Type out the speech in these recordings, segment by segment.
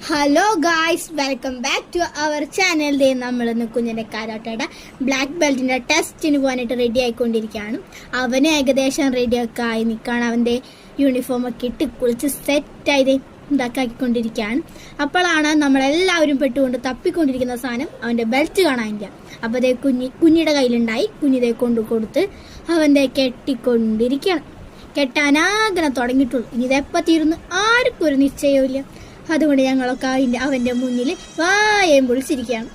Hello guys, welcome back to our channel. നമ്മൾ കുഞ്ഞിന്റെ കാരാട്ടയുടെ black ബെൽറ്റിന്റെ ടെസ്റ്റിന് പോകാനായിട്ട് റെഡി ആയിക്കൊണ്ടിരിക്കുകയാണ്. അവന് ഏകദേശം റെഡിയൊക്കെ ആയി നിൽക്കുകയാണ്. അവന്റെ യൂണിഫോം ഒക്കെ ഇട്ട് കുളിച്ച് സെറ്റായി ഇതാക്കിക്കൊണ്ടിരിക്കുകയാണ്. അപ്പോഴാണ് നമ്മളെല്ലാവരും പെട്ടുകൊണ്ട് തപ്പിക്കൊണ്ടിരിക്കുന്ന സാധനം അവന്റെ ബെൽറ്റ് കാണാനില്ല. അപ്പോൾ അതേ കുഞ്ഞിയുടെ കയ്യിലുണ്ടായി. കുഞ്ഞിതേ കൊടുത്ത് അവന്റെ കെട്ടിക്കൊണ്ടിരിക്കുകയാണ്. കെട്ടാനാകണം തുടങ്ങിയിട്ടുള്ളൂ. ഇനി ഇതെപ്പോൾ തീരുന്നു ആർക്കും ഒരു നിശ്ചയമില്ല. അതുകൊണ്ട് ഞങ്ങളൊക്കെ അവന്റെ മുന്നിൽ വായം പൊളിച്ചിരിക്കുകയാണ്.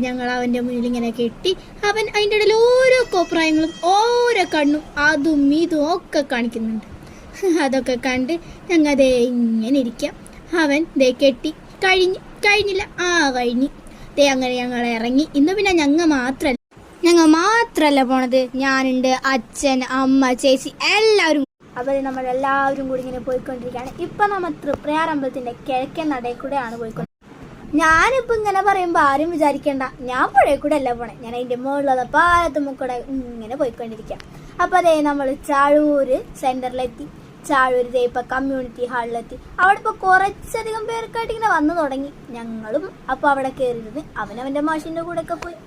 ഞങ്ങൾ അവന്റെ മുന്നിൽ ഇങ്ങനെ കെട്ടി അവൻ അതിൻ്റെ ഇടയിൽ ഓരോ കോപ്രായങ്ങളും ഓരോ കണ്ണും അതും ഇതും ഒക്കെ കാണിക്കുന്നുണ്ട്. അതൊക്കെ കണ്ട് ഞങ്ങൾ ദേ ഇങ്ങനെ ഇരിക്കാം. അവൻ ദേ കെട്ടി കഴിഞ്ഞില്ല കഴിഞ്ഞ് ദേ അങ്ങനെ ഞങ്ങൾ ഇറങ്ങി. ഇന്ന് പിന്നെ ഞങ്ങൾ മാത്രല്ല പോണത്. ഞാനുണ്ട്, അച്ഛൻ, അമ്മ, ചേച്ചി എല്ലാവരും. അപ്പോൾ നമ്മളെല്ലാവരും കൂടി ഇങ്ങനെ പോയിക്കൊണ്ടിരിക്കുകയാണ്. ഇപ്പം നമ്മൾ തൃപ്രയാർ അമ്പലത്തിൻ്റെ കിഴക്കൻ നടയിൽ കൂടെയാണ് പോയിക്കൊണ്ട്. ഞാനിപ്പോൾ ഇങ്ങനെ പറയുമ്പോൾ ആരും വിചാരിക്കേണ്ട ഞാൻ പുഴയിൽ കൂടെ അല്ല പോണേ. ഞാൻ അതിൻ്റെ മുകളിലുള്ള പാലത്തുമ്മ കൂടെ ഇങ്ങനെ പോയിക്കൊണ്ടിരിക്കുക. അപ്പോൾ അതേ നമ്മൾ ചാഴൂര് സെൻറ്ററിലെത്തി. ചാഴൂര് ദേ ഇപ്പം കമ്മ്യൂണിറ്റി ഹാളിലെത്തി. അവിടെ ഇപ്പോൾ കുറച്ചധികം പേർക്കായിട്ട് ഇങ്ങനെ വന്നു തുടങ്ങി. ഞങ്ങളും അപ്പോൾ അവിടെ കയറിയിരുന്ന് അവനവൻ്റെ മാഷിൻ്റെ കൂടെയൊക്കെ പോയി.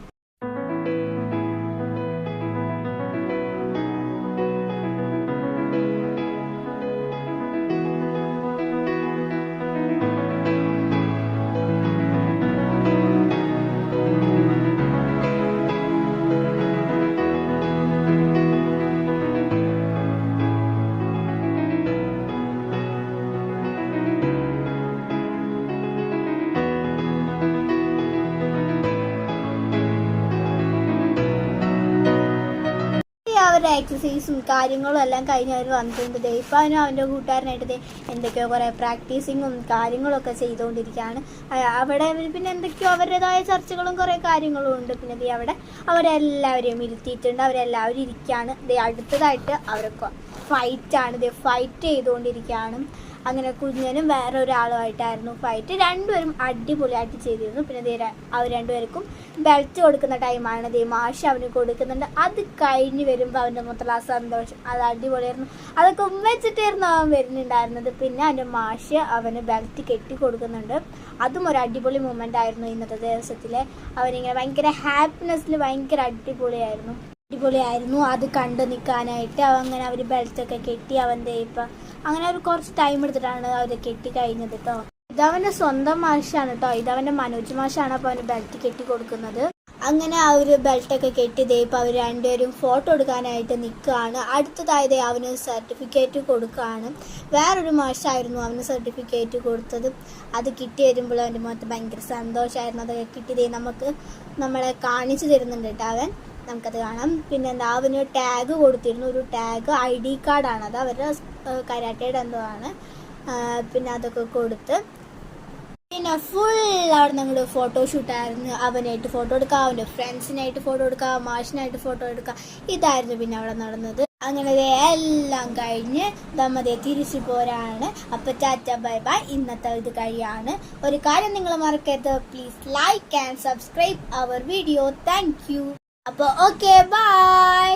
അവരുടെ എക്സസൈസും കാര്യങ്ങളും എല്ലാം കഴിഞ്ഞ് അവർ വന്നിട്ടുണ്ട്. ദൈവനും അവൻ്റെ കൂട്ടുകാരനായിട്ട് എന്തൊക്കെയോ കുറേ പ്രാക്ടീസിങ്ങും കാര്യങ്ങളൊക്കെ ചെയ്തുകൊണ്ടിരിക്കുകയാണ്. അവിടെ പിന്നെ എന്തൊക്കെയോ അവരുടേതായ ചർച്ചകളും കുറേ കാര്യങ്ങളും ഉണ്ട്. പിന്നെ അവിടെ അവരെല്ലാവരെയും ഇരുത്തിയിട്ടുണ്ട്. അവരെല്ലാവരും ഇരിക്കുകയാണ്. അടുത്തതായിട്ട് അവരൊക്കെ ഫൈറ്റ് ചെയ്തുകൊണ്ടിരിക്കുകയാണ്. അങ്ങനെ കുഞ്ഞനും വേറെ ഒരാളുമായിട്ടായിരുന്നു ഫൈറ്റ്. രണ്ടുപേരും അടിപൊളിയായിട്ട് ചെയ്തിരുന്നു. പിന്നെ അവർ രണ്ടുപേർക്കും ബെൽറ്റ് കൊടുക്കുന്ന ടൈമാണ്. മാഷ് അവന് കൊടുക്കുന്നുണ്ട്. അത് കഴിഞ്ഞ് വരുമ്പോൾ അവൻ്റെ മൊത്തം ആ സന്തോഷം അത് അടിപൊളിയായിരുന്നു. അതൊക്കെ ഉമ്മച്ചിട്ടായിരുന്നു അവൻ വരുന്നുണ്ടായിരുന്നത്. പിന്നെ അവൻ്റെ മാഷ് അവന് ബെൽറ്റ് കെട്ടി കൊടുക്കുന്നുണ്ട്. അതും ഒരു അടിപൊളി മൊമെൻ്റ് ആയിരുന്നു ഇന്നത്തെ ദിവസത്തിലെ. അവനിങ്ങനെ ഭയങ്കര ഹാപ്പിനെസ്സിൽ ഭയങ്കര അടിപൊളിയായിരുന്നു. അത് കണ്ടു നിൽക്കാനായിട്ട് അങ്ങനെ അവർ ബെൽറ്റൊക്കെ കെട്ടി അവൻ്റെ ഇപ്പം അങ്ങനെ അവർ കുറച്ച് ടൈം എടുത്തിട്ടാണ് അവർ കെട്ടി കഴിഞ്ഞത് കേട്ടോ. ഇതവൻ്റെ സ്വന്തം മാഷാണ് കേട്ടോ. ഇതവൻ്റെ മനോജ് മാഷാണ് അപ്പോൾ അവന് ബെൽറ്റ് കെട്ടി കൊടുക്കുന്നത്. അങ്ങനെ അവർ ബെൽറ്റൊക്കെ കെട്ടി ഇപ്പം അവർ രണ്ടുപേരും ഫോട്ടോ എടുക്കാനായിട്ട് നിൽക്കുകയാണ്. അടുത്തതായത് അവന് സർട്ടിഫിക്കറ്റ് കൊടുക്കുകയാണ്. വേറൊരു മാഷായിരുന്നു അവന് സർട്ടിഫിക്കറ്റ് കൊടുത്തത്. അത് കിട്ടി വരുമ്പോൾ അവൻ്റെ മുഖത്ത് ഭയങ്കര സന്തോഷമായിരുന്നു. അതൊക്കെ കിട്ടി നമ്മളെ കാണിച്ചു തരുന്നുണ്ട് കേട്ടോ അവൻ. നമുക്കത് കാണാം. പിന്നെ അവന് ടാഗ് കൊടുത്തിരുന്നു. ഒരു ടാഗ് ID കാർഡാണ്. അത് അവരുടെ കരാട്ടയുടെ എന്തോ ആണ്. പിന്നെ അതൊക്കെ കൊടുത്ത് പിന്നെ ഫുൾ അവിടെ ഞങ്ങളുടെ ഫോട്ടോഷൂട്ടായിരുന്നു. അവനായിട്ട് ഫോട്ടോ എടുക്കുക, അവൻ്റെ ഫ്രണ്ട്സിനായിട്ട് ഫോട്ടോ എടുക്കുക, മാഷിനായിട്ട് ഫോട്ടോ എടുക്കുക. ഇതായിരുന്നു പിന്നെ അവിടെ നടന്നത്. അങ്ങനെ എല്ലാം കഴിഞ്ഞ് നമ്മതേ തിരിച്ചു പോരാണ്. അപ്പോൾ ടാറ്റ ബൈ ബൈ. ഇന്നത്തെ ഇത് കഴിയാണ്. ഒരു കാര്യം നിങ്ങൾ മറക്കരുത്, please like and subscribe our video. Thank you. അപ്പോൾ ഓക്കെ ബൈ.